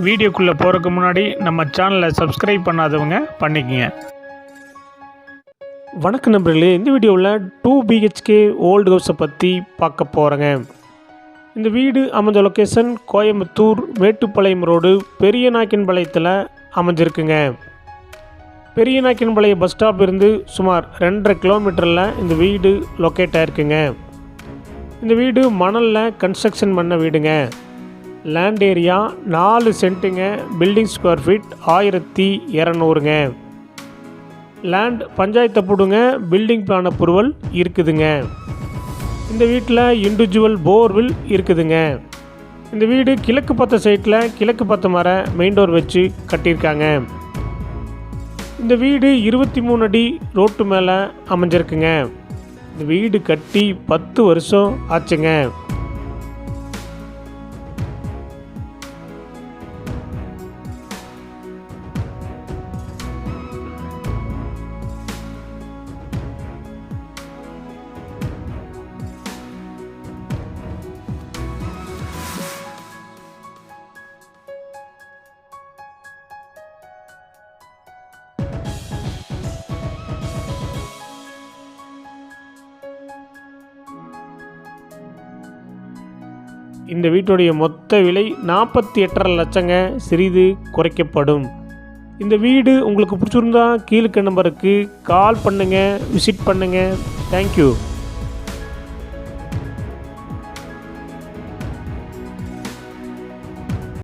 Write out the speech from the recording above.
வீடியோக்குள்ளே போகிறதுக்கு முன்னாடி நம்ம சேனலை சப்ஸ்கிரைப் பண்ணாதவங்க பண்ணிக்கங்க. வணக்கம் நண்பர்களே, இந்த வீடியோவில் 2 BHK ஓல்டு ஹவுஸை பற்றி பார்க்க போகிறேங்க. இந்த வீடு அமைஞ்ச லொக்கேஷன் கோயம்புத்தூர் மேட்டுப்பாளையம் ரோடு பெரியநாயக்கன்பாளையத்தில் அமைஞ்சிருக்குங்க. பெரியநாயக்கன்பாளையம் பஸ் ஸ்டாப் இருந்து சுமார் 2.5 கிலோமீட்டரில் இந்த வீடு லொக்கேட் ஆகிருக்குங்க. இந்த வீடு மணலில் கன்ஸ்ட்ரக்ஷன் பண்ண வீடுங்க. லேண்ட் ஏரியா 4 சென்ட்டுங்க. பில்டிங் ஸ்கொயர் ஃபீட் 1200ங்க. லேண்ட் பஞ்சாயத்து போடுங்க. பில்டிங் பிளான் அப்ரூவல் இருக்குதுங்க. இந்த வீட்டில் இண்டிவிஜுவல் போர்வில் இருக்குதுங்க. இந்த வீடு கிழக்கு பார்த்த சைட்டில் கிழக்கு பார்த்த மர மெயின் டோர் வச்சு கட்டியிருக்காங்க. இந்த வீடு 23 அடி ரோட்டு மேலே அமைஞ்சிருக்குங்க. இந்த வீடு கட்டி 10 வருஷம் ஆச்சுங்க. இந்த வீட்டுடைய மொத்த விலை 48.5 லட்சங்க. சிறிது குறைக்கப்படும். இந்த வீடு உங்களுக்கு பிடிச்சிருந்தா கீழே நம்பருக்கு கால் பண்ணுங்கள், விசிட் பண்ணுங்கள். தேங்க்யூ.